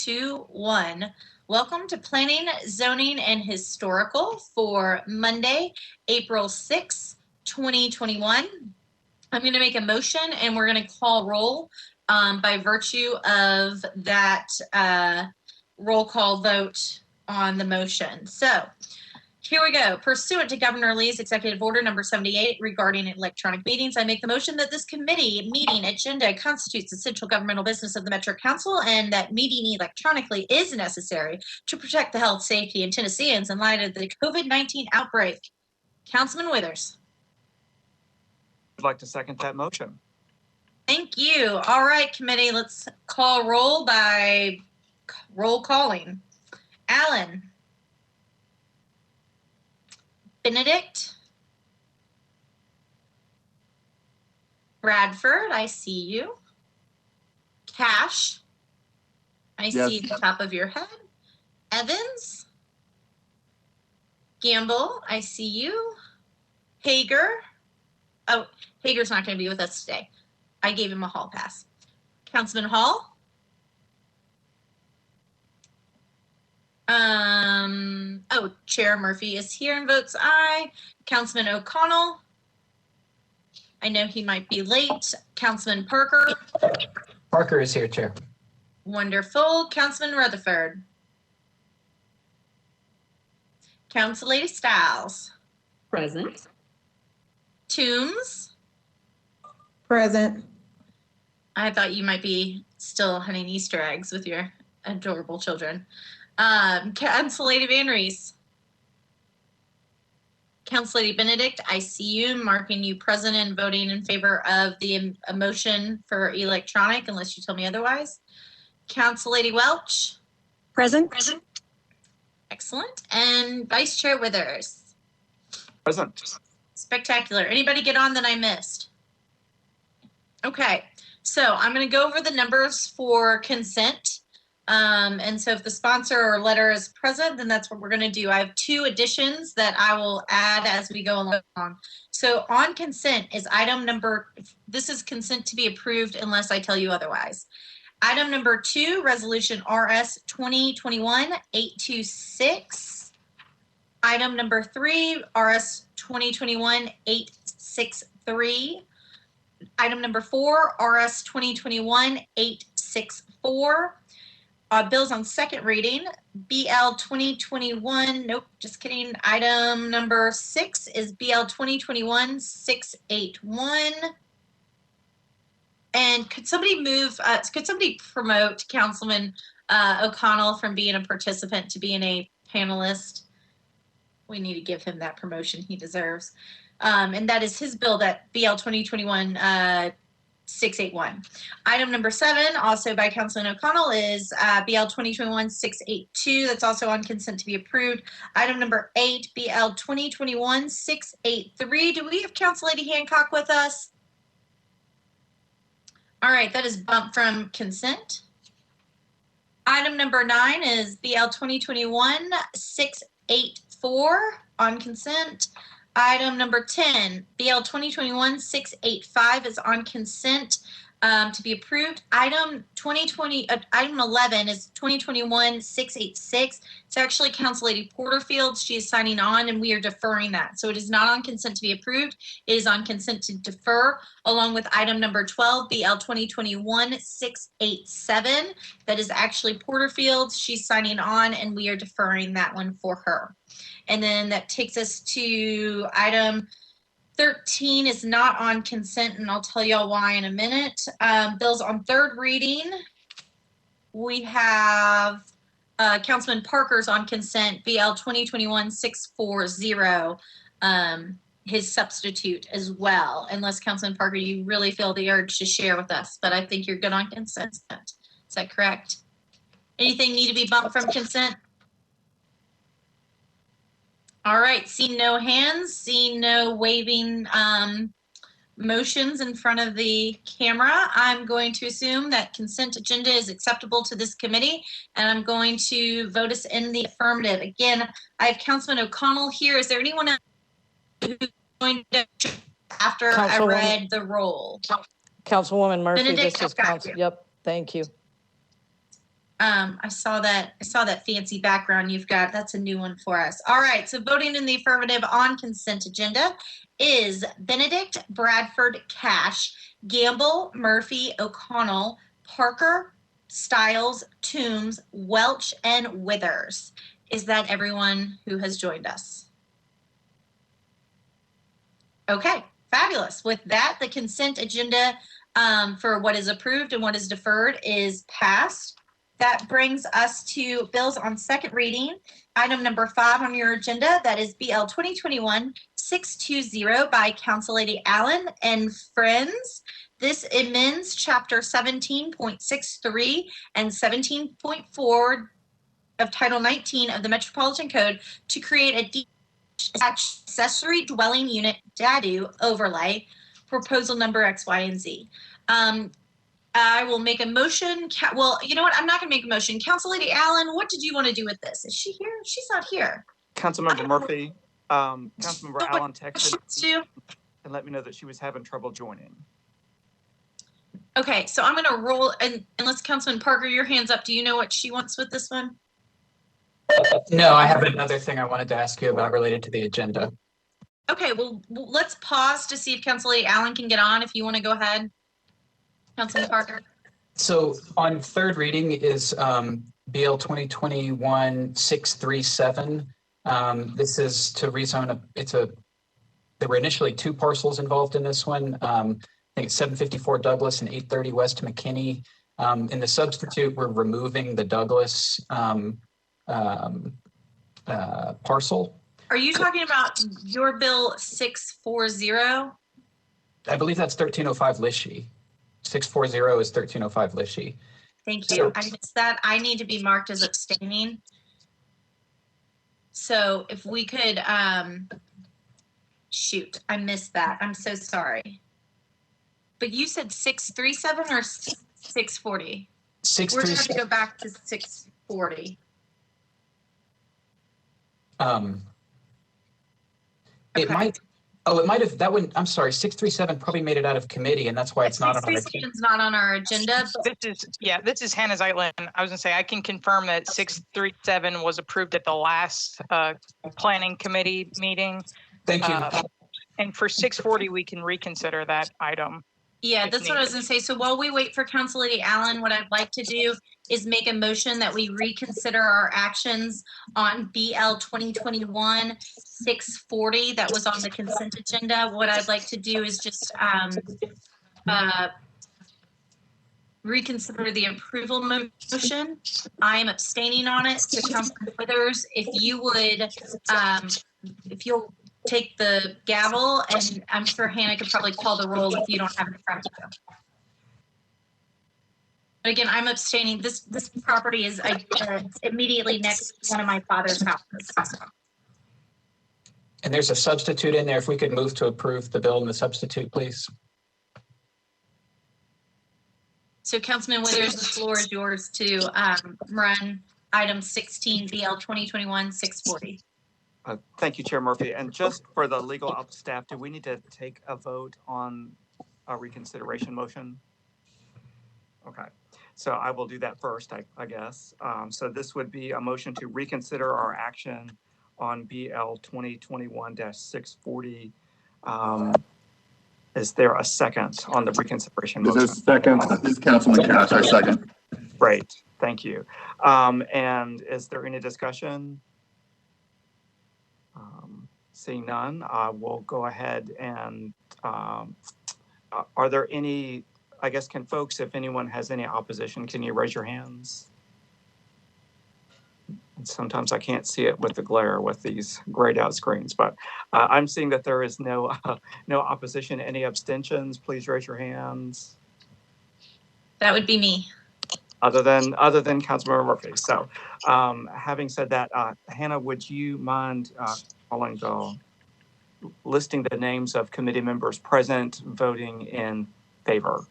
2, 1. Welcome to Planning, Zoning, and Historical for Monday, April 6, 2021. I'm going to make a motion and we're going to call roll by virtue of that roll call vote on the motion. So here we go. Pursuant to Governor Lee's Executive Order number 78 regarding electronic meetings, I make the motion that this committee meeting agenda constitutes the central governmental business of the Metro Council and that meeting electronically is necessary to protect the health, safety, and Tennesseans in light of the COVID-19 outbreak. Councilman Withers. I'd like to second that motion. Thank you. All right, committee, let's call roll by roll calling. Allen. Benedict. Bradford, I see you. Cash. I see the top of your head. Evans. Gamble, I see you. Hager. Oh, Hager's not going to be with us today. I gave him a hall pass. Councilman Hall. Chair Murphy is here and votes aye. Councilman O'Connell. I know he might be late. Councilman Parker. Parker is here, Chair. Wonderful. Councilman Rutherford. Council Lady Stiles. Present. Toombs. Present. I thought you might be still hunting Easter eggs with your adorable children. Council Lady Van Reese. Council Lady Benedict, I see you, marking you present and voting in favor of the motion for electronic, unless you tell me otherwise. Council Lady Welch. Present. Excellent. And Vice Chair Withers. Present. Spectacular. Anybody get on that I missed? Okay, so I'm going to go over the numbers for consent. And so if the sponsor or letter is present, then that's what we're going to do. I have 2 additions that I will add as we go along. So on consent is item number, this is consent to be approved unless I tell you otherwise. Item number 2, resolution RS 2021-826. Item number 3, RS 2021-863. Item number 4, RS 2021-864. Bills on second reading, BL 2021, nope, just kidding. Item number 6 is BL 2021-681. And could somebody promote Councilman O'Connell from being a participant to being a panelist? We need to give him that promotion he deserves. And that is his bill, that BL 2021-681. Item number 7, also by Councilman O'Connell, is BL 2021-682. That's also on consent to be approved. Item number 8, BL 2021-683. Do we have Council Lady Hancock with us? All right, that is bumped from consent. Item number 9 is BL 2021-684 on consent. Item number 10, BL 2021-685 is on consent to be approved. Item 11 is 2021-686. It's actually Council Lady Porterfield. She is signing on and we are deferring that. So it is not on consent to be approved. It is on consent to defer, along with item number 12, BL 2021-687. That is actually Porterfield. She's signing on and we are deferring that one for her. And then that takes us to item 13 is not on consent, and I'll tell y'all why in a minute. Bills on third reading. We have Councilman Parker's on consent, BL 2021-640, his substitute as well, unless Councilman Parker, you really feel the urge to share with us, but I think you're good on consent. Is that correct? Anything need to be bumped from consent? All right, seeing no hands, seeing no waving motions in front of the camera, I'm going to assume that consent agenda is acceptable to this committee, and I'm going to vote us in the affirmative. Again, I have Councilman O'Connell here. Is there anyone else who's going to, after I read the roll? Councilwoman Murphy, Benedict, this is Council. Yep, thank you. I saw that fancy background you've got. That's a new one for us. All right. So voting in the affirmative on consent agenda is Benedict, Bradford, Cash, Gamble, Murphy, O'Connell, Parker, Stiles, Toombs, Welch, and Withers. Is that everyone who has joined us? Okay, fabulous. With that, the consent agenda for what is approved and what is deferred is passed. That brings us to bills on second reading. Item number 5 on your agenda, that is BL 2021-620 by Council Lady Allen and Friends. This amends Chapter 17.63 and 17.4 of Title 19 of the Metropolitan Code to create a accessory dwelling unit DADU overlay, proposal number X, Y, and Z. I will make a motion. Well, you know what? I'm not going to make a motion. Council Lady Allen, what did you want to do with this? Is she here? She's not here. Councilmember Murphy, Councilmember So Allen texted to- and let me know that she was having trouble joining. Okay, so I'm going to roll, and unless Councilman Parker, your hand's up. Do you know what she wants with this one? No, I have another thing I wanted to ask you about related to the agenda. Okay, well, let's pause to see if Council Lady Allen can get on. If you want to go ahead, Councilman Parker. So on third reading is BL 2021-637. This is to rezone there were initially 2 parcels involved in this one. I think it's 754 Douglas and 830 West McKinney. In the substitute, we're removing the Douglas parcel. Are you talking about your bill 640? I believe that's 1305 Lishy. 640 is 1305 Lishy. Thank you. I missed that. I need to be marked as abstaining. So if we could, shoot, I missed that. I'm so sorry. But you said 637 or 640? We're going to have to go back to 640. It might have, that one, I'm sorry, 637 probably made it out of committee, and that's why it's not on our agenda. 637 is not on our agenda. This is Hannah Zeitlin. I was gonna say, I can confirm that 637 was approved at the last planning committee meeting. Thank you. And for 640, we can reconsider that item. Yeah, that's what I was gonna say. So while we wait for Council Lady Allen, what I'd like to do is make a motion that we reconsider our actions on BL 2021-640 that was on the consent agenda. What I'd like to do is just reconsider the approval motion. I am abstaining on it. So Councilman Withers, if you would, if you'll take the gavel, and I'm sure Hannah could probably call the roll if you don't have it in front of you. But again, I'm abstaining. This property is immediately next to one of my father's houses. And there's a substitute in there. If we could move to approve the bill and the substitute, please. So Councilman Withers, the floor is yours to run item 16 BL 2021-640. Thank you, Chair Murphy. And just for the legal staff, do we need to take a vote on a reconsideration motion? Okay, so I will do that first, I guess. So this would be a motion to reconsider our action on BL 2021-640. Is there a second on the reconsideration motion? Is there a second? This is Councilman Cash, I second. Great, thank you. And is there any discussion? Seeing none, we'll go ahead and are there any, I guess, can folks, if anyone has any opposition, can you raise your hands? And sometimes I can't see it with the glare with these grayed out screens, but I'm seeing that there is no opposition. Any abstentions? Please raise your hands. That would be me. Other than Councilmember Murphy. So having said that, Hannah, would you mind listing the names of committee members present voting in favor?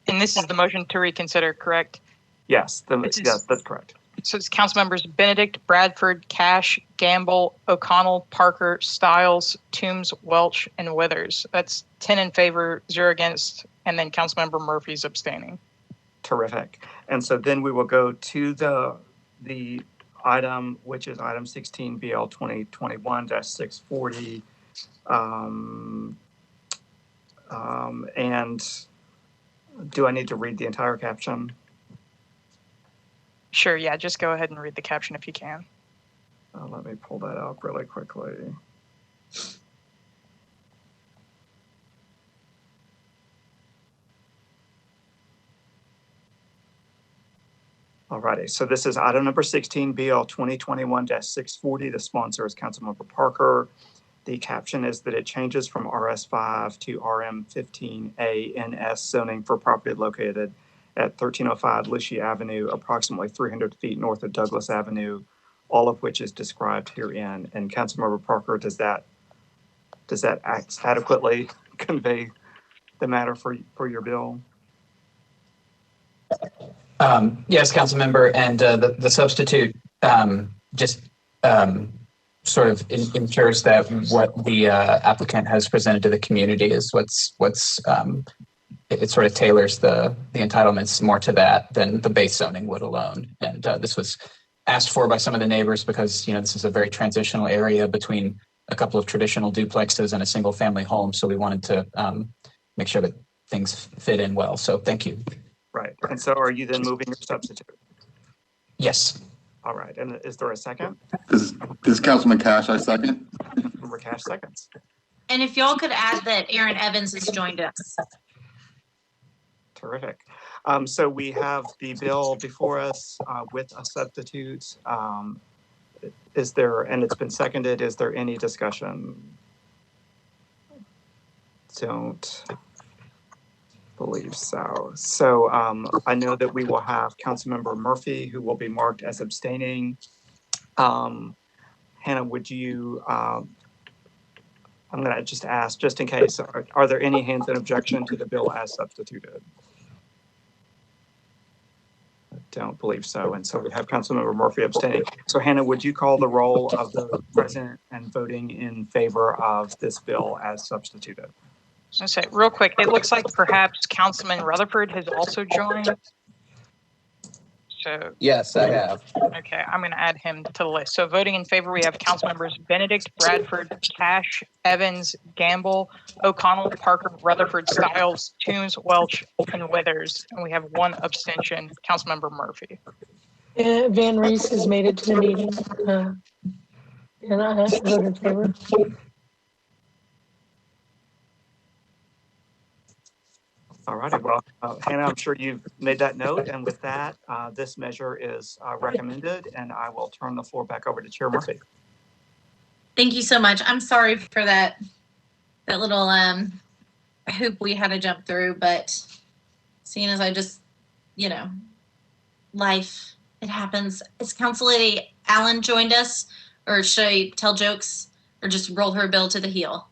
And this is the motion to reconsider, correct? Yes, yes, that's correct. So it's council members Benedict, Bradford, Cash, Gamble, O'Connell, Parker, Stiles, Toombs, Welch, and Withers. That's 10 in favor, 0 against, and then Councilmember Murphy's abstaining. Terrific. And so then we will go to the item, which is item 16 BL 2021-640. And do I need to read the entire caption? Sure, yeah, just go ahead and read the caption if you can. Let me pull that up really quickly. Alrighty, so this is item number 16, BL 2021-640. The sponsor is Councilmember Parker. The caption is that it changes from RS5 to RM15A NS zoning for property located at 1305 Lucia Avenue, approximately 300 feet north of Douglas Avenue, all of which is described herein. And Councilmember Parker, does that adequately convey the matter for your bill? Yes, council member, and the substitute just sort of ensures that what the applicant has presented to the community is it sort of tailors the entitlements more to that than the base zoning would alone. And this was asked for by some of the neighbors because, you know, this is a very transitional area between a couple of traditional duplexes and a single family home. So we wanted to make sure that things fit in well. So thank you. Right. And so are you then moving your substitute? Yes. All right. And is there a second? This is Councilman Cash, I second. Member Cash seconds. And if y'all could add that Aaron Evans has joined us. Terrific. So we have the bill before us with a substitute. Is there, and it's been seconded, is there any discussion? Don't believe so. So I know that we will have Councilmember Murphy, who will be marked as abstaining. Hannah, would you, I'm going to just ask, just in case, are there any hands in objection to the bill as substituted? I don't believe so. And so we have Councilmember Murphy abstaining. So Hannah, would you call the roll of the president and voting in favor of this bill as substituted? I say real quick, it looks like perhaps Councilman Rutherford has also joined. So Yes, I have. okay, I'm going to add him to the list. So voting in favor, we have council members Benedict, Bradford, Cash, Evans, Gamble, O'Connell, Parker, Rutherford, Stiles, Toombs, Welch, and Withers. And we have one abstention, Councilmember Murphy. Van Reese has made it to the meeting, and I have to vote in favor. All righty. Well, Hannah, I'm sure you've made that note. And with that, this measure is recommended, and I will turn the floor back over to Chair Murphy. Thank you so much. I'm sorry for that little hoop we had to jump through, but seeing as I just, you know, life, it happens. Has Council Lady Allen joined us, or should I tell jokes or just roll her bill to the heel?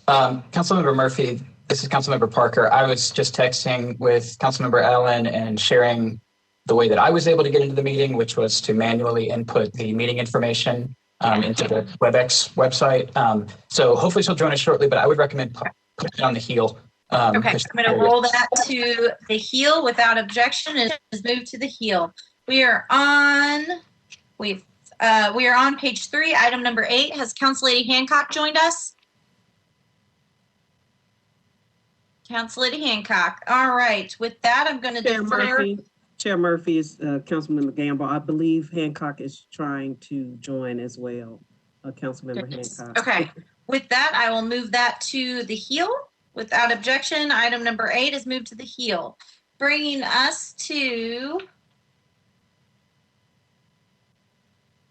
Councilmember Murphy, this is Councilmember Parker. I was just texting with Councilmember Allen and sharing the way that I was able to get into the meeting, which was to manually input the meeting information into the WebEx website. So hopefully she'll join us shortly, but I would recommend putting it on the heel. Okay, I'm going to roll that to the heel without objection. It is moved to the heel. We are on page 3, item number 8. Has Council Lady Hancock joined us? Council Lady Hancock. All right. With that, I'm going to defer. Chair Murphy is Councilmember Gamble. I believe Hancock is trying to join as well. Councilmember Hancock. Okay. With that, I will move that to the heel. Without objection, item number 8 is moved to the heel. Bringing us to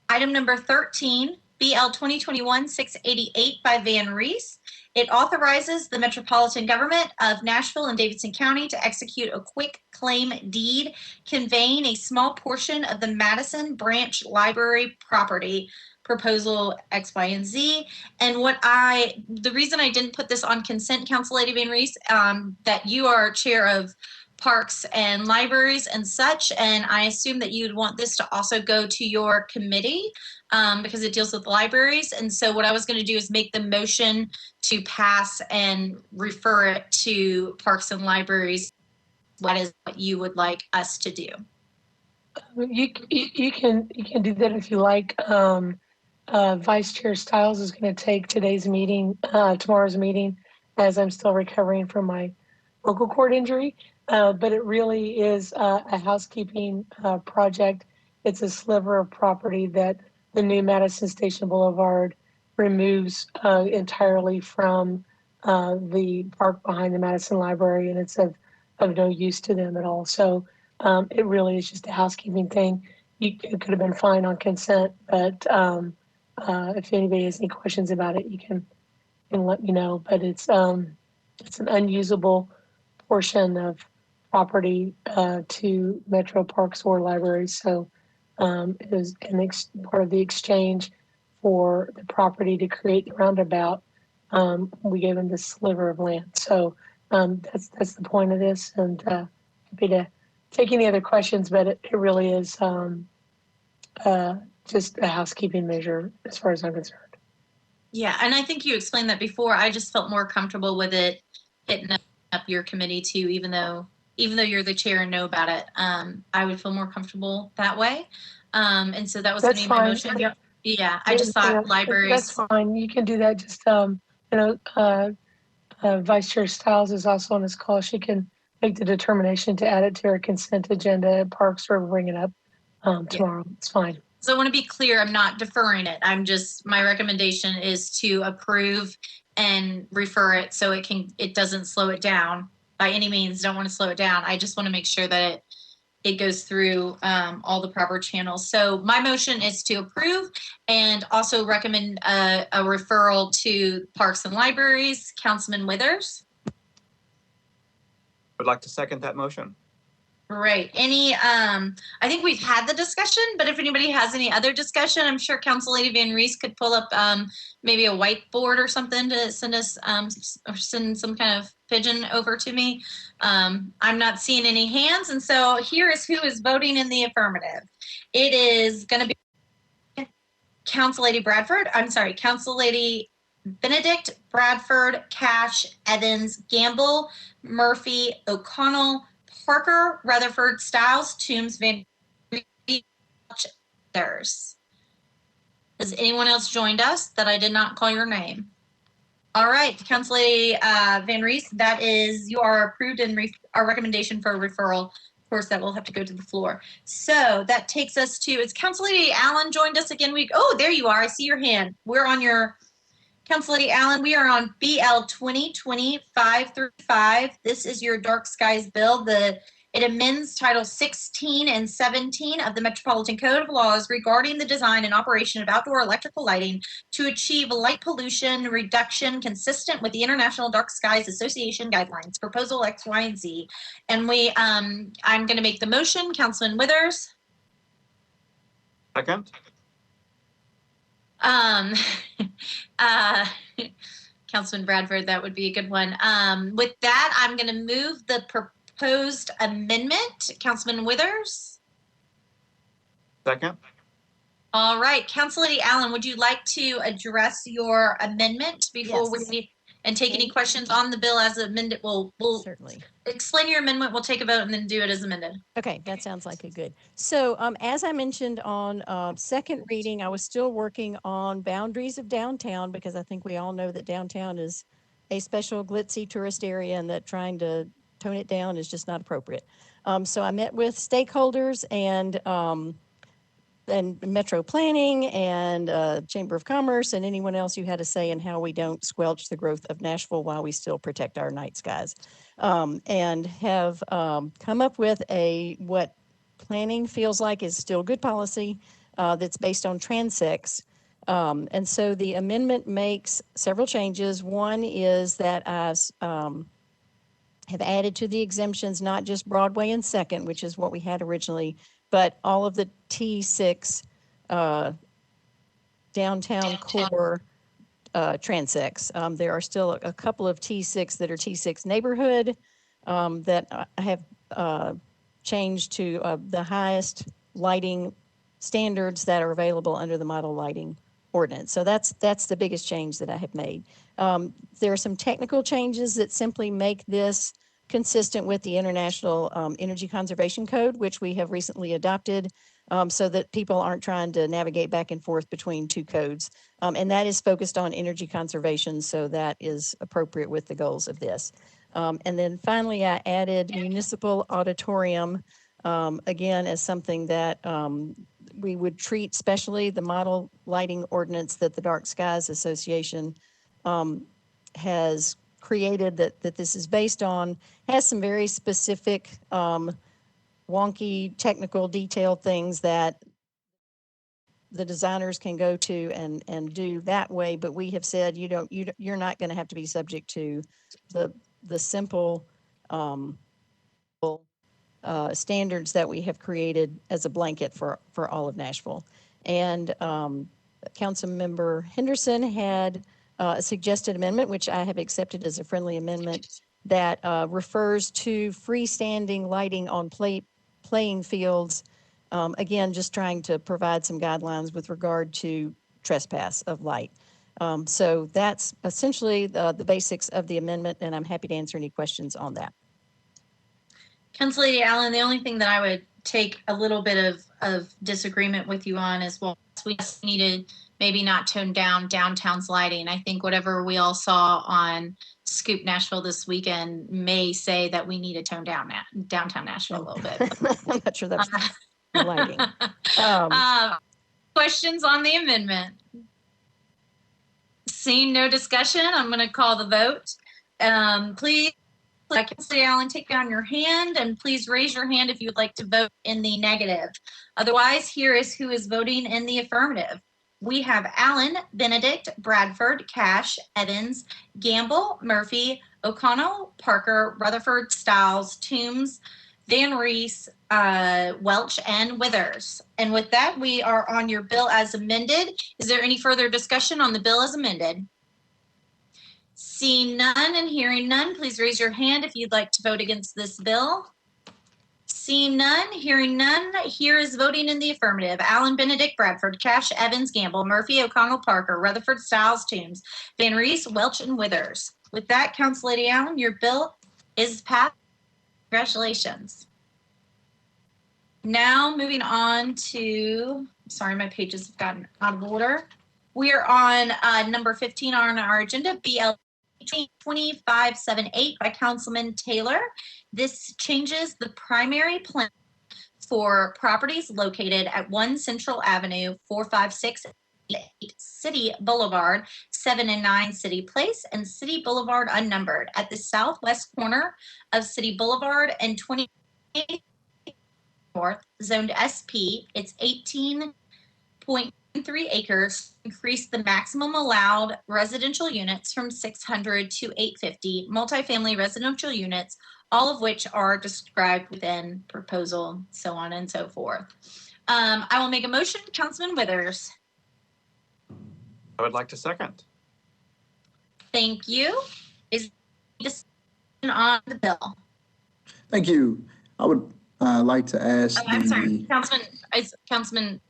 item number 13, BL 2021-688 by Van Reese. It authorizes the Metropolitan Government of Nashville and Davidson County to execute a quick claim deed conveying a small portion of the Madison Branch Library property, proposal X, Y, and Z. And the reason I didn't put this on consent, Council Lady Van Reese, that you are chair of parks and libraries and such, and I assume that you'd want this to also go to your committee because it deals with libraries. And so what I was going to do is make the motion to pass and refer it to parks and libraries what is what you would like us to do. You can do that if you like. Vice Chair Stiles is going to take tomorrow's meeting, as I'm still recovering from my vocal cord injury. But it really is a housekeeping project. It's a sliver of property that the new Madison Station Boulevard removes entirely from the park behind the Madison Library, and it's of no use to them at all. So it really is just a housekeeping thing. It could have been fine on consent, but if anybody has any questions about it, you can let me know. But it's an unusable portion of property to Metro Parks or libraries. So it was part of the exchange for the property to create the roundabout. We gave them this sliver of land. So that's the point of this, and happy to take any other questions, but it really is just a housekeeping measure as far as I'm concerned. Yeah, and I think you explained that before. I just felt more comfortable with it hitting up your committee too, even though you're the chair and know about it. I would feel more comfortable that way. And so that was going to be my motion. Yeah, I just thought libraries. That's fine. You can do that. Just Vice Chair Stiles is also on this call. She can make the determination to add it to her consent agenda at Parks or bring it up tomorrow. Yeah. It's fine. So I want to be clear, I'm not deferring it. My recommendation is to approve and refer it so it doesn't slow it down by any means. Don't want to slow it down. I just want to make sure that it goes through all the proper channels. So my motion is to approve and also recommend a referral to Parks and Libraries. Councilman Withers. Would like to second that motion. Great. I think we've had the discussion, but if anybody has any other discussion, I'm sure Council Lady Van Rees could pull up maybe a whiteboard or something to send us or send some kind of pigeon over to me. I'm not seeing any hands, and so here is who is voting in the affirmative. It is going to be Council Lady Benedict, Bradford, Cash, Evans, Gamble, Murphy, O'Connell, Parker, Rutherford, Stiles, Toombs, Van others. Has anyone else joined us that I did not call your name? All right, Council Lady Van Rees, that is, you are approved and our recommendation for a referral. Of course, that will have to go to the floor. So that takes us to, it's Council Lady Allen joined us again. Oh, there you are. I see your hand. We're on your, Council Lady Allen, we are on BL 2020-535. This is your dark skies bill. It amends Title 16 and 17 of the Metropolitan Code of Laws regarding the design and operation of outdoor electrical lighting to achieve light pollution reduction consistent with the International Dark Skies Association guidelines, proposal X, Y, and Z. And I'm going to make the motion. Councilman Withers. Second. Councilman Bradford, that would be a good one. With that, I'm going to move the proposed amendment. Councilman Withers? Second. All right. Council Lady Allen, would you like to address your amendment before we take any questions on the bill as amended? We'll certainly explain your amendment. We'll take a vote and then do it as amended. Okay, that sounds like a good. So as I mentioned on second reading, I was still working on boundaries of downtown because I think we all know that downtown is a special glitzy tourist area and that trying to tone it down is just not appropriate. So I met with stakeholders and Metro Planning and Chamber of Commerce and anyone else who had a say in how we don't squelch the growth of Nashville while we still protect our night skies, and have come up with what planning feels like is still good policy that's based on transects. And so the amendment makes several changes. One is that I have added to the exemptions, not just Broadway and Second, which is what we had originally, but all of the T6 downtown core transects. There are still a couple of T6 that are T6 neighborhood that I have changed to the highest lighting standards that are available under the model lighting ordinance. So that's the biggest change that I have made. There are some technical changes that simply make this consistent with the International Energy Conservation Code, which we have recently adopted, so that people aren't trying to navigate back and forth between two codes. And that is focused on energy conservation, so that is appropriate with the goals of this. And then finally, I added Municipal Auditorium, again, as something that we would treat specially. The model lighting ordinance that the Dark Skies Association has created, that this is based on, has some very specific wonky technical detail things that the designers can go to and do that way. But we have said you're not going to have to be subject to the simple standards that we have created as a blanket for all of Nashville. And Councilmember Henderson had a suggested amendment, which I have accepted as a friendly amendment, that refers to freestanding lighting on playing fields. Again, just trying to provide some guidelines with regard to trespass of light. So that's essentially the basics of the amendment, and I'm happy to answer any questions on that. Council Lady Allen, the only thing that I would take a little bit of disagreement with you on is, well, we just needed maybe not tone down downtown's lighting. I think whatever we all saw on Scoop Nashville this weekend may say that we need to tone down downtown Nashville a little bit. I'm not sure that's lighting. Questions on the amendment? Seeing no discussion, I'm going to call the vote. Please, Councilor Allen, take down your hand, and please raise your hand if you would like to vote in the negative. Otherwise, here is who is voting in the affirmative. We have Allen, Benedict, Bradford, Cash, Evans, Gamble, Murphy, O'Connell, Parker, Rutherford, Stiles, Toombs, Van Reese, Welch, and Withers. And with that, we are on your bill as amended. Is there any further discussion on the bill as amended? Seeing none and hearing none, please raise your hand if you'd like to vote against this bill. Seeing none, hearing none, here is voting in the affirmative. Allen, Benedict, Bradford, Cash, Evans, Gamble, Murphy, O'Connell, Parker, Rutherford, Stiles, Toombs, Van Reese, Welch, and Withers. With that, Council Lady Allen, your bill is passed. Congratulations. Now moving on to, sorry, my pages have gotten out of order. We are on number 15 on our agenda, BL 2578 by Councilman Taylor. This changes the primary plan for properties located at 1 Central Avenue, 456 City Boulevard, 7 and 9 City Place, and City Boulevard unnumbered at the southwest corner of City Boulevard and 28 North, zoned SP. It's 18.3 acres. Increase the maximum allowed residential units from 600 to 850 multifamily residential units, all of which are described within proposal, so on and so forth. I will make a motion. Councilman Withers. I would like to second. Thank you. Is discussion on the bill? Thank you. I would like to ask I'm sorry, Councilman.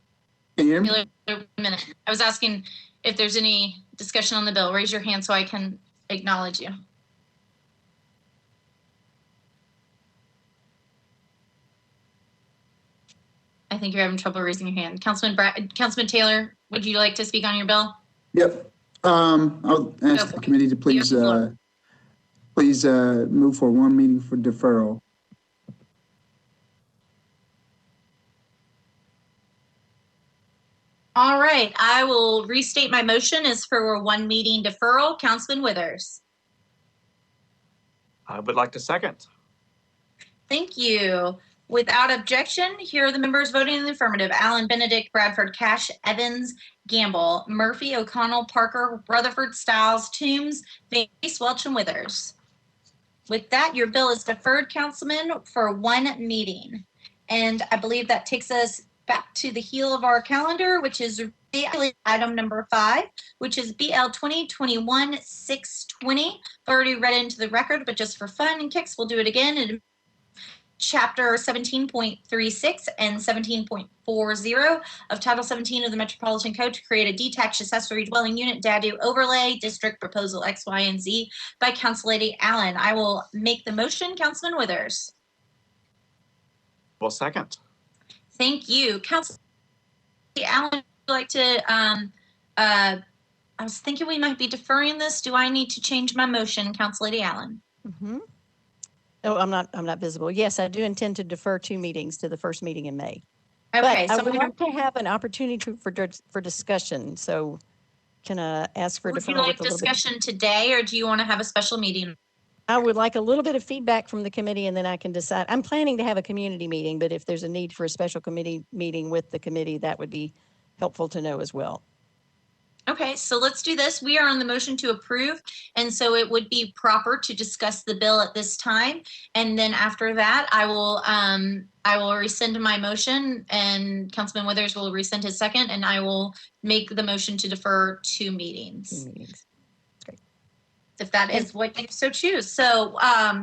Can you hear me? A minute. I was asking if there's any discussion on the bill. Raise your hand so I can acknowledge you. I think you're having trouble raising your hand. Councilman Taylor, would you like to speak on your bill? Yep. I'll ask the committee to please move for one meeting for deferral. All right, I will restate my motion as for one meeting deferral. Councilman Withers. I would like to second. Thank you. Without objection, here are the members voting in the affirmative. Allen, Benedict, Bradford, Cash, Evans, Gamble, Murphy, O'Connell, Parker, Rutherford, Stiles, Toombs, Van Reese, Welch, and Withers. With that, your bill is deferred, Councilman, for one meeting. And I believe that takes us back to the heel of our calendar, which is item number 5, which is BL 2021-620. Already read into the record, but just for fun and kicks, we'll do it again. Chapter 17.36 and 17.40 of Title 17 of the Metropolitan Code to create a detached accessory dwelling unit DADU overlay district proposal X, Y, and Z by Council Lady Allen. I will make the motion. Councilman Withers. Well, second. Thank you. Council Lady Allen, would you like to, I was thinking we might be deferring this. Do I need to change my motion, Council Lady Allen? Mhm. Oh, I'm not visible. Yes, I do intend to defer 2 meetings to the first meeting in May. Okay, But I so would like to have an opportunity for discussion. So can I ask for would you deferral like with a little bit? discussion today, or do you want to have a special meeting? I would like a little bit of feedback from the committee and then I can decide. I'm planning to have a community meeting, but if there's a need for a special committee meeting with the committee, that would be helpful to know as well. Okay, so let's do this. We are on the motion to approve, and so it would be proper to discuss the bill at this time. And then after that, I will rescind my motion, and Councilman Withers will rescind his second, and I will make the motion to defer 2 meetings. 2 meetings. That's great. If that is what you so choose. So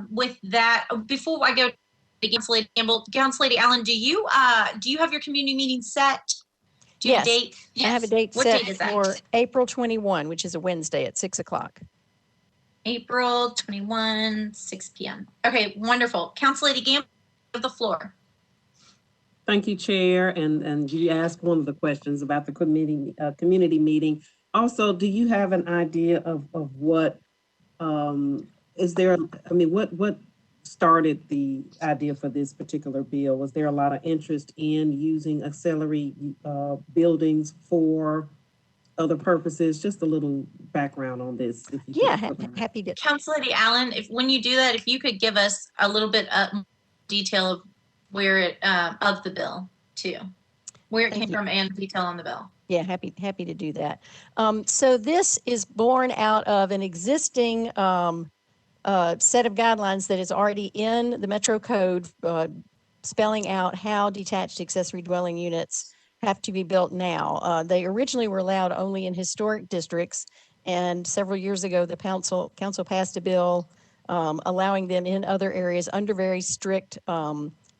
with that, before I go to Council Lady Campbell, Council Lady Allen, do you have your community meeting set? Do you have a Yes, date? I have a date What set date is that? for April 21, which is a Wednesday at 6 o'clock. April 21, 6 p.m. Okay, wonderful. Council Lady Gamble, you have the floor. Thank you, Chair. And you asked one of the questions about the community meeting. Also, do you have an idea of what is there? I mean, what started the idea for this particular bill? Was there a lot of interest in using auxiliary buildings for other purposes? Just a little background on this. If you Yeah, could. happy to. Council Lady Allen, when you do that, if you could give us a little bit of detail of where it of the bill too, where it came from and detail on the bill. Yeah, happy to do that. So this is born out of an existing set of guidelines that is already in the Metro Code, spelling out how detached accessory dwelling units have to be built now. They originally were allowed only in historic districts, and several years ago, the council passed a bill allowing them in other areas under very strict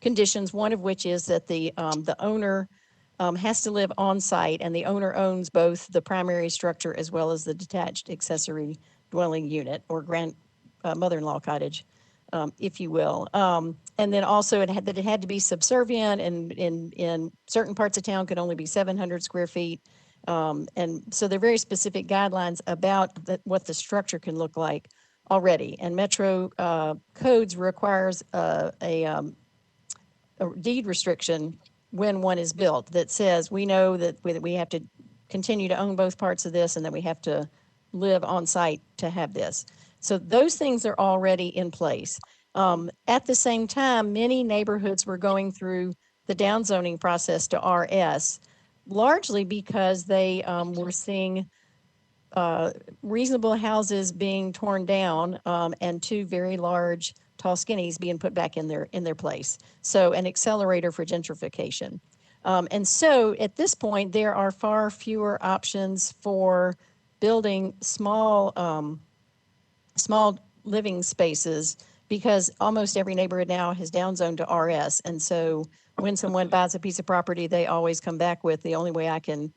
conditions. One of which is that the owner has to live on site, and the owner owns both the primary structure as well as the detached accessory dwelling unit or mother-in-law cottage, if you will. And then also it had to be subservient, and in certain parts of town could only be 700 square feet. And so there are very specific guidelines about what the structure can look like already. And Metro codes requires a deed restriction when one is built that says we know that we have to continue to own both parts of this and that we have to live on site to have this. So those things are already in place. At the same time, many neighborhoods were going through the downzoning process to RS, largely because they were seeing reasonable houses being torn down and 2 very large tall skinnies being put back in their place. So an accelerator for gentrification. And so at this point, there are far fewer options for building small living spaces, because almost every neighborhood now has downzoned to RS. And so when someone buys a piece of property, they always come back with, the only way I can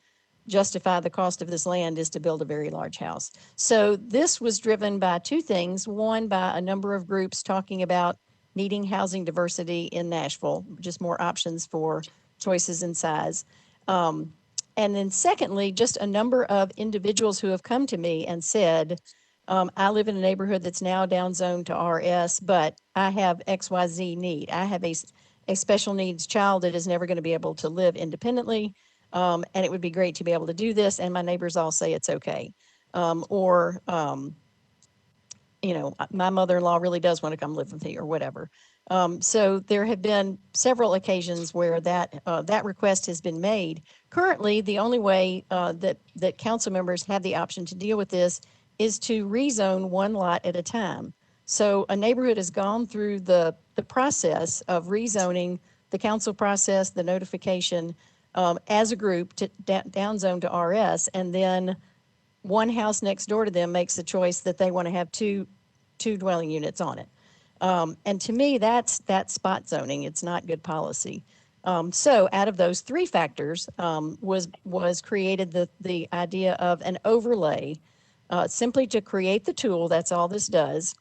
justify the cost of this land is to build a very large house. So this was driven by 2 things. One, by a number of groups talking about needing housing diversity in Nashville, just more options for choices in size. And then secondly, just a number of individuals who have come to me and said, I live in a neighborhood that's now downzoned to RS, but I have XYZ need. I have a special needs child that is never going to be able to live independently. And it would be great to be able to do this. And my neighbors all say it's okay. My mother-in-law really does want to come live with me or whatever. So there have been several occasions where that request has been made. Currently, the only way that council members have the option to deal with this is to rezone one lot at a time. So a neighborhood has gone through the process of rezoning, the council process, the notification, as a group to downzone to RS, and then one house next door to them makes the choice that they want to have two dwelling units on it. And to me, that's spot zoning. It's not good policy. So out of those three factors was created the idea of an overlay, simply to create the tool. That's all this does.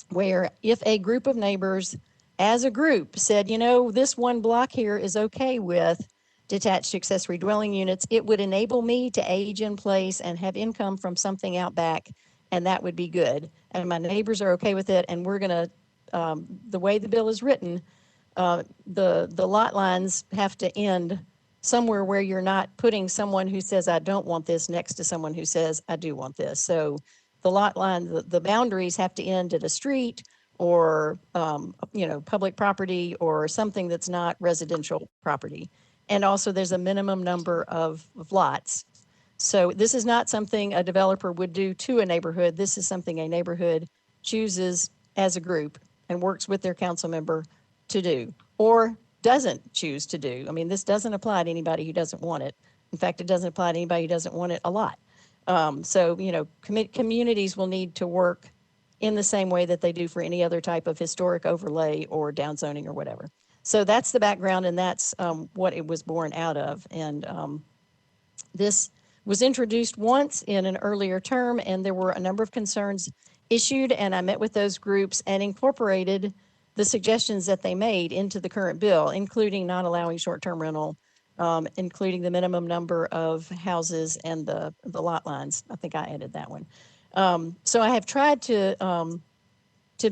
Where if a group of neighbors, as a group, said, you know, this one block here is okay with detached accessory dwelling units, it would enable me to age in place and have income from something out back, and that would be good. And my neighbors are okay with it, and we're going to, the way the bill is written, the lot lines have to end somewhere where you're not putting someone who says, I don't want this next to someone who says, I do want this. So the lot line, the boundaries have to end at a street or, you know, public property or something that's not residential property. And also there's a minimum number of lots. So this is not something a developer would do to a neighborhood. This is something a neighborhood chooses as a group and works with their council member to do, or doesn't choose to do. I mean, this doesn't apply to anybody who doesn't want it. In fact, it doesn't apply to anybody who doesn't want it a lot. So, you know, communities will need to work in the same way that they do for any other type of historic overlay or downzoning or whatever. So that's the background, and that's what it was born out of. And this was introduced once in an earlier term, and there were a number of concerns issued, and I met with those groups and incorporated the suggestions that they made into the current bill, including not allowing short-term rental, including the minimum number of houses and the lot lines. I think I added that one. So I have tried to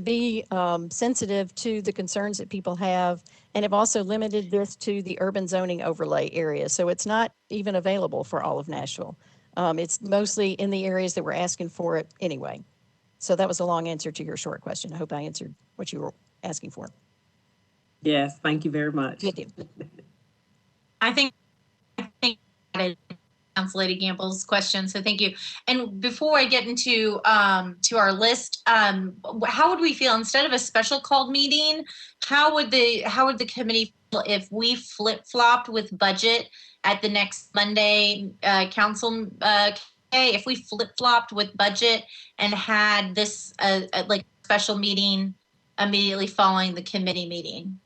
be sensitive to the concerns that people have, and have also limited this to the urban zoning overlay area. So it's not even available for all of Nashville. It's mostly in the areas that we're asking for it anyway. So that was a long answer to your short question. I hope I answered what you were asking for. Yes, thank you very much. Good deal. I think Council Lady Gamble's question, so thank you. And before I get into to our list, how would we feel instead of a special called meeting? How would the committee feel if we flip-flopped with budget at the next Monday council? If we flip-flopped with budget and had this like special meeting immediately following the committee meeting?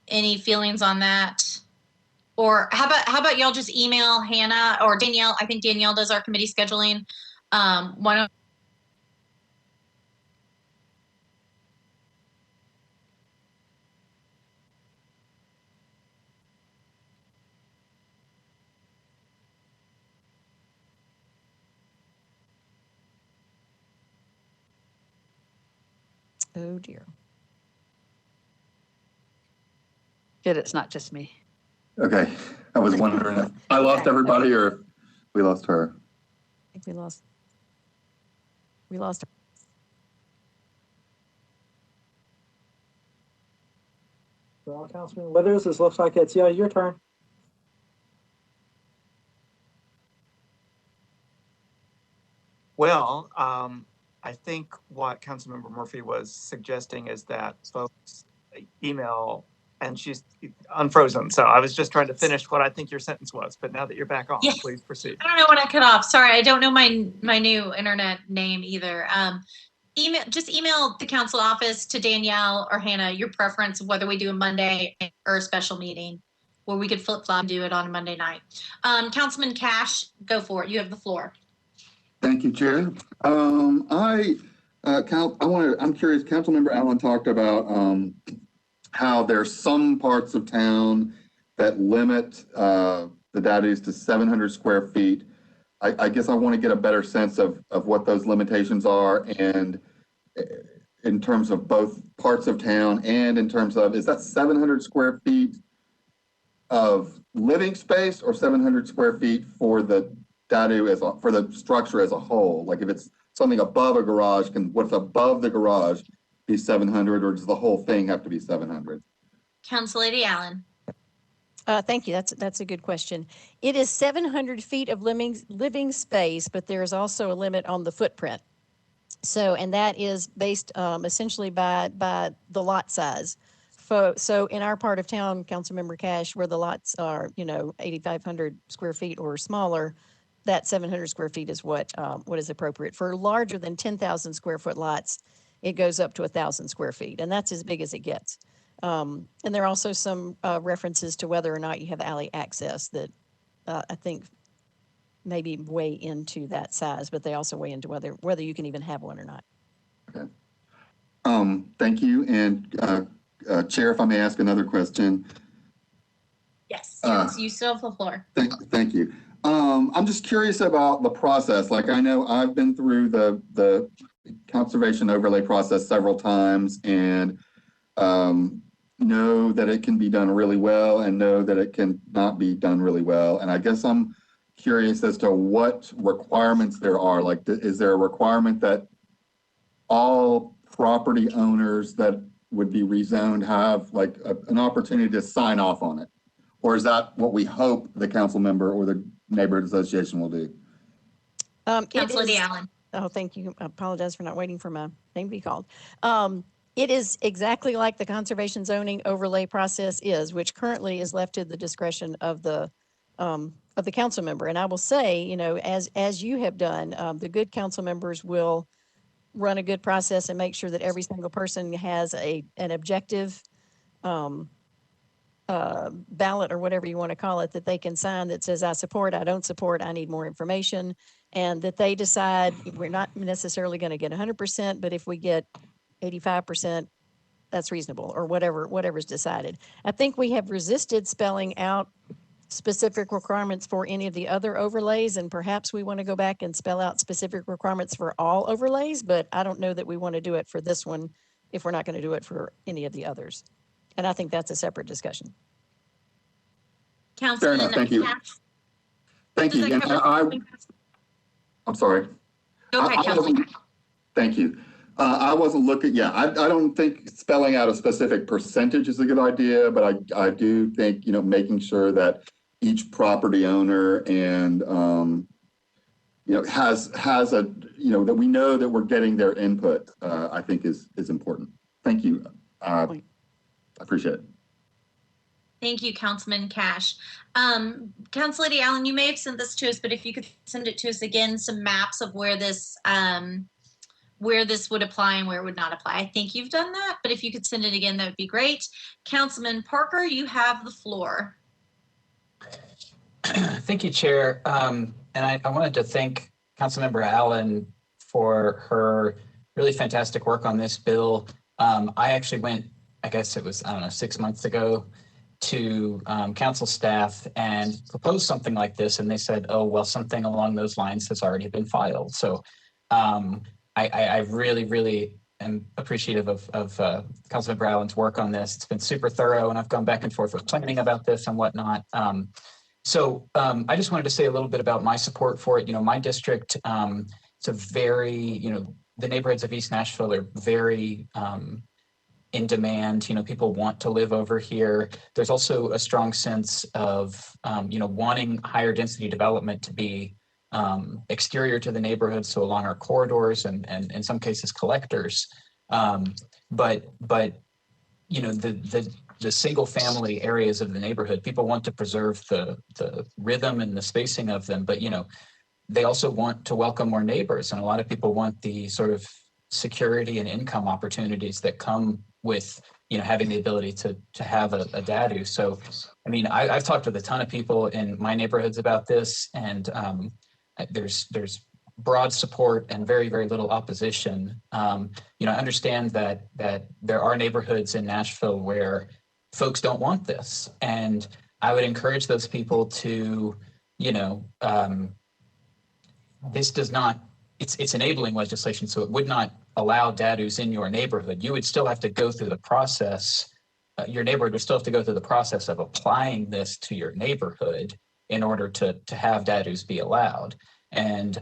Any feelings on that? Or how about y'all just email Hannah or Danielle? I think Danielle does our committee scheduling. Why don't Oh dear. Good, it's not just me. Okay, I was wondering if I lost everybody or if we lost her. I think we lost her. Well, Councilman Withers, it looks like it's your turn. Well, I think what Councilmember Murphy was suggesting is that folks email, and she's unfrozen. So I was just trying to finish what I think your sentence was, but now that you're back on, Yes. Please proceed. I don't know when I cut off. Sorry, I don't know my new internet name either. Email the council office to Danielle or Hannah, your preference of whether we do a Monday or a special meeting, where we could flip flop and do it on a Monday night. Councilman Cash, go for it. You have the floor. Thank you, Chair. I'm curious, Councilmember Allen talked about how there's some parts of town that limit the database to 700 square feet. I guess I want to get a better sense of what those limitations are, and in terms of both parts of town and in terms of, is that 700 square feet of living space or 700 square feet for the data for the structure as a whole? Like if it's something above a garage, can what's above the garage be 700, or does the whole thing have to be 700? Council Lady Allen. Thank you. That's a good question. It is 700 feet of living space, but there is also a limit on the footprint. So, and that is based essentially by the lot size. So in our part of town, Councilmember Cash, where the lots are, 8,500 square feet or smaller, that 700 square feet is what is appropriate. For larger than 10,000 square foot lots, it goes up to 1,000 square feet, and that's as big as it gets. And there are also some references to whether or not you have alley access that I think maybe weigh into that size, but they also weigh into whether you can even have one or not. Okay. Thank you. And Chair, if I may ask another question. Yes, you still have the floor. Thank you. I'm just curious about the process. Like, I know I've been through the conservation overlay process several times, and know that it can be done really well and know that it can not be done really well. And I guess I'm curious as to what requirements there are. Like, is there a requirement that all property owners that would be rezoned have like an opportunity to sign off on it? Or is that what we hope the council member or the neighborhood association will do? Councilor Allen. Oh, thank you. I apologize for not waiting for my name to be called. It is exactly like the conservation zoning overlay process is, which currently is left to the discretion of the council member. And I will say, you know, as you have done, the good council members will run a good process and make sure that every single person has an objective ballot or whatever you want to call it that they can sign that says I support, I don't support, I need more information, and that they decide we're not necessarily going to get 100%, but if we get 85%, that's reasonable, or whatever's decided. I think we have resisted spelling out specific requirements for any of the other overlays, and perhaps we want to go back and spell out specific requirements for all overlays, but I don't know that we want to do it for this one if we're not going to do it for any of the others. And I think that's a separate discussion. Fair enough. Thank you. Thank you. And I'm sorry. Go ahead, Councilman. Thank you. I wasn't looking, I don't think spelling out a specific percentage is a good idea, but I do think, you know, making sure that each property owner and, you know, has a, you know, that we know that we're getting their input, I think is important. Thank you. I appreciate it. Thank you, Councilman Cash. Council Lady Allen, you may have sent this to us, but if you could send it to us again, some maps of where this would apply and where it would not apply. I think you've done that, but if you could send it again, that would be great. Councilman Parker, you have the floor. Thank you, Chair. And I wanted to thank Councilmember Allen for her really fantastic work on this bill. I actually went, I guess it was, I don't know, 6 months ago to council staff and proposed something like this. And they said, oh, well, something along those lines has already been filed. So I really, really am appreciative of Councilmember Allen's work on this. It's been super thorough, and I've gone back and forth with planning about this and whatnot. So I just wanted to say a little bit about my support for it. You know, my district, it's a very, you know, the neighborhoods of East Nashville are very in demand. You know, people want to live over here. There's also a strong sense of, you know, wanting higher density development to be exterior to the neighborhood, so along our corridors and in some cases collectors. But you know, the single family areas of the neighborhood, people want to preserve the rhythm and the spacing of them, but you know, they also want to welcome more neighbors, and a lot of people want the sort of security and income opportunities that come with, you know, having the ability to have a dadu. So, I mean, I've talked with a ton of people in my neighborhoods about this, and there's broad support and very, very little opposition. You know, I understand that there are neighborhoods in Nashville where folks don't want this, and I would encourage those people to, you know, this does not, it's enabling legislation, so it would not allow dadus in your neighborhood. You would still have to go through the process. Your neighborhood would still have to go through the process of applying this to your neighborhood in order to have dadus be allowed. And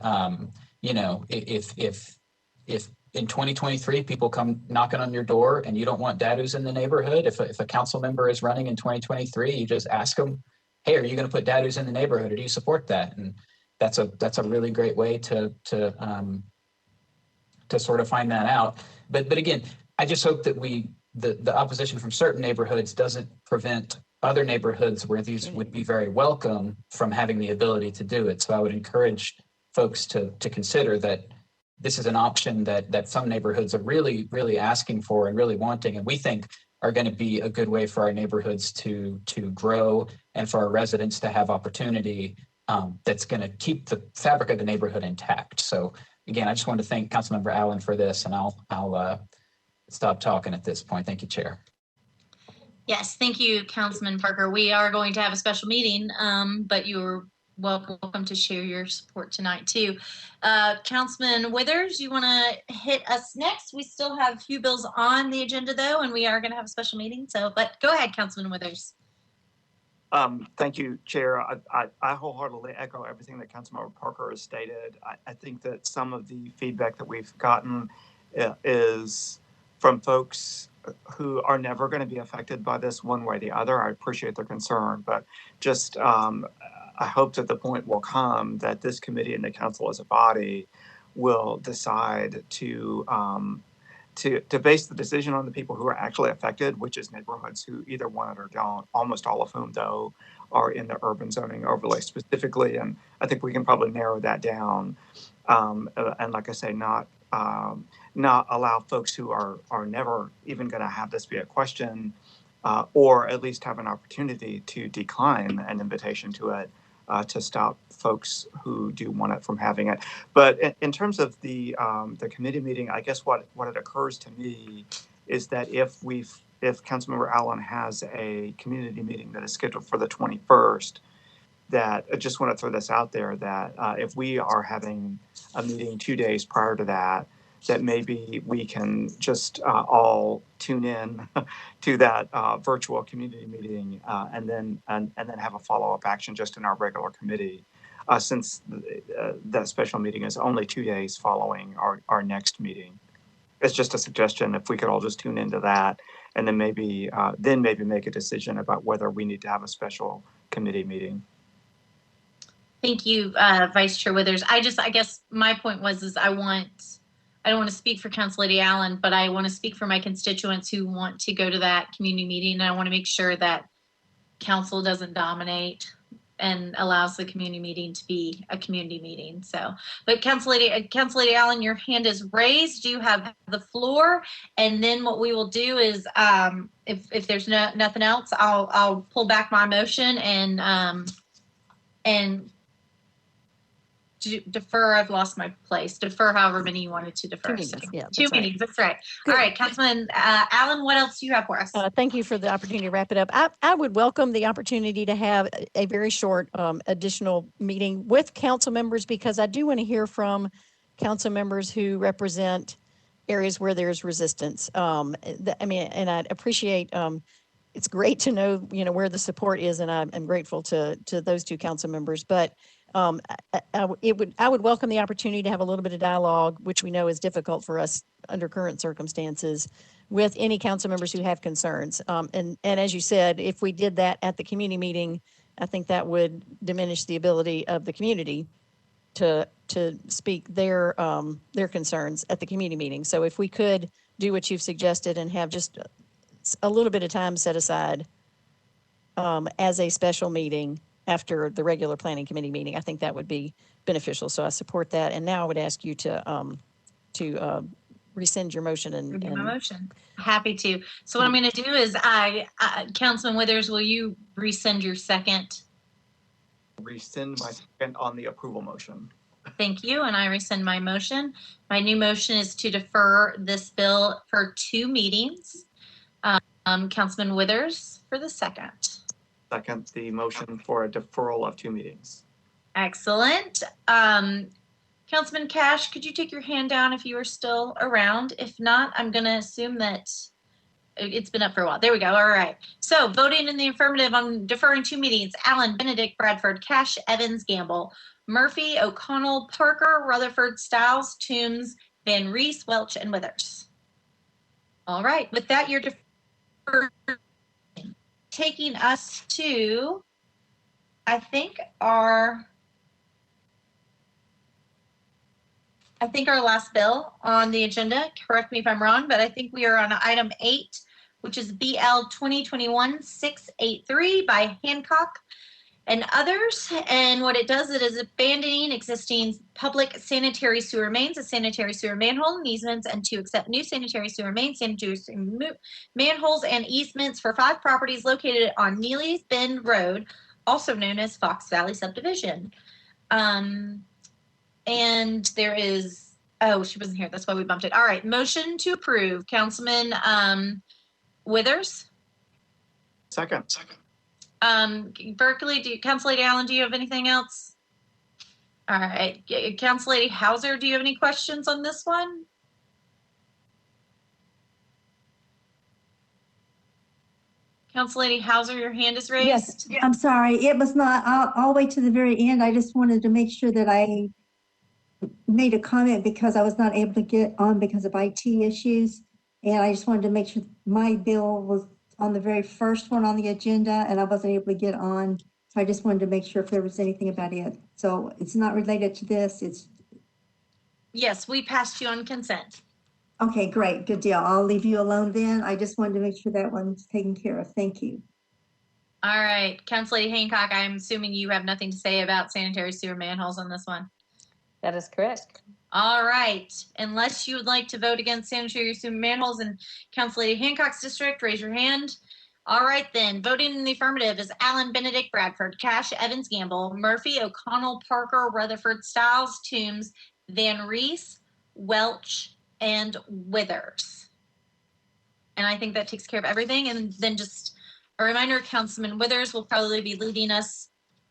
you know, if in 2023 people come knocking on your door and you don't want dadus in the neighborhood, if a council member is running in 2023, you just ask them, hey, are you going to put dadus in the neighborhood, or do you support that? And that's a really great way to sort of find that out. But again, I just hope that the opposition from certain neighborhoods doesn't prevent other neighborhoods where these would be very welcome from having the ability to do it. So I would encourage folks to consider that this is an option that some neighborhoods are really, really asking for and really wanting, and we think are going to be a good way for our neighborhoods to grow and for our residents to have opportunity that's going to keep the fabric of the neighborhood intact. So again, I just want to thank Councilmember Allen for this, and I'll stop talking at this point. Thank you, Chair. Yes, thank you, Councilman Parker. We are going to have a special meeting, but you're welcome to share your support tonight too. Councilman Withers, you want to hit us next? We still have a few bills on the agenda though, and we are going to have a special meeting. So, but go ahead, Councilman Withers. Thank you, Chair. I wholeheartedly echo everything that Councilmember Parker has stated. I think that some of the feedback that we've gotten is from folks who are never going to be affected by this one way or the other. I appreciate their concern, but just I hope that the point will come that this committee and the council as a body will decide to base the decision on the people who are actually affected, which is neighborhoods who either want it or don't, almost all of whom, though, are in the urban zoning overlay specifically. And I think we can probably narrow that down. And like I say, not allow folks who are never even going to have this be a question, or at least have an opportunity to decline an invitation to it, to stop folks who do want it from having it. But in terms of the committee meeting, I guess what it occurs to me is that if Councilmember Allen has a community meeting that is scheduled for the 21st, that I just want to throw this out there, that if we are having a meeting 2 days prior to that, that maybe we can just all tune in to that virtual community meeting, and then have a follow-up action just in our regular committee, since that special meeting is only 2 days following our next meeting. It's just a suggestion. If we could all just tune into that, and then maybe make a decision about whether we need to have a special committee meeting. Thank you, Vice Chair Withers. I guess my point was I don't want to speak for Council Lady Allen, but I want to speak for my constituents who want to go to that community meeting. And I want to make sure that council doesn't dominate and allows the community meeting to be a community meeting. So, but Council Lady Allen, your hand is raised. You have the floor. And then what we will do is, if there's nothing else, I'll pull back my motion and defer. I've lost my place. Defer however many you wanted to defer. 2 meetings. So, Yeah, two that's right. meetings. That's right. Good. All right, Councilman Allen, what else do you have for us? Thank you for the opportunity to wrap it up. I would welcome the opportunity to have a very short additional meeting with council members, because I do want to hear from council members who represent areas where there's resistance. And I'd appreciate, it's great to know, where the support is, and I'm grateful to those two council members. But I would welcome the opportunity to have a little bit of dialogue, which we know is difficult for us under current circumstances, with any council members who have concerns. And as you said, if we did that at the community meeting, I think that would diminish the ability of the community to speak their concerns at the community meeting. So if we could do what you've suggested and have just a little bit of time set aside as a special meeting after the regular planning committee meeting, I think that would be beneficial. So I support that. And now I would ask you to rescind your motion and my motion. Happy to. So what I'm going to do is Councilman Withers, will you rescind your second? Rescind my second on the approval motion. Thank you. And I rescind my motion. My new motion is to defer this bill for 2 meetings. Councilman Withers for the second. Second, the motion for a deferral of 2 meetings. Excellent. Councilman Cash, could you take your hand down if you are still around? If not, I'm going to assume that it's been up for a while. There we go. All right. So voting in the affirmative on deferring 2 meetings: Allen, Benedict, Bradford, Cash, Evans, Gamble, Murphy, O'Connell, Parker, Rutherford, Stiles, Toombs, Van Reese, Welch, and Withers. All right. With that, you're deferred, taking us to, I think our last bill on the agenda. Correct me if I'm wrong, but I think we are on item 8, which is BL 2021-683 by Hancock. and others. And what it does, it is abandoning existing public sanitary sewer mains, a sanitary sewer manhole and easements, and to accept new sanitary sewer mains, sanitary sewer manholes, and easements for 5 properties located on Neely's Bend Road, also known as Fox Valley Subdivision. And there is, oh, she wasn't here. That's why we bumped it. All right, motion to approve. Councilman Withers. Second. Berkeley, Council Lady Allen, do you have anything else? All right, Council Lady Hauser, do you have any questions on this one? Council Lady Hauser, your hand is raised. Yes, I'm sorry. It was not all the way to the very end. I just wanted to make sure that I made a comment because I was not able to get on because of IT issues. And I just wanted to make sure my bill was on the very first one on the agenda and I wasn't able to get on. So I just wanted to make sure if there was anything about it. So it's not related to this. It's. Yes, we passed you on consent. Okay, great. Good deal. I'll leave you alone then. I just wanted to make sure that one's taken care of. Thank you. All right, Council Lady Hancock, I'm assuming you have nothing to say about sanitary sewer manholes on this one. That is correct. All right, unless you would like to vote against sanitary sewer manholes in Council Lady Hancock's district, raise your hand. All right then, voting in the affirmative is Allen, Benedict, Bradford, Cash, Evans, Gamble, Murphy, O'Connell, Parker, Rutherford, Stiles, Toombs, Van Reese, Welch, and Withers. And I think that takes care of everything. And then just a reminder, Councilman Withers will probably be leading us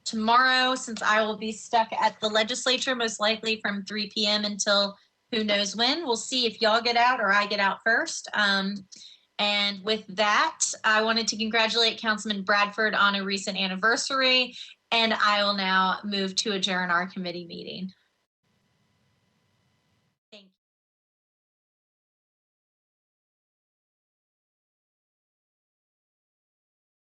tomorrow since I will be stuck at the legislature, most likely from 3 p.m. until who knows when. We'll see if y'all get out or I get out first. And with that, I wanted to congratulate Councilman Bradford on a recent anniversary, and I will now move to adjourn our committee meeting.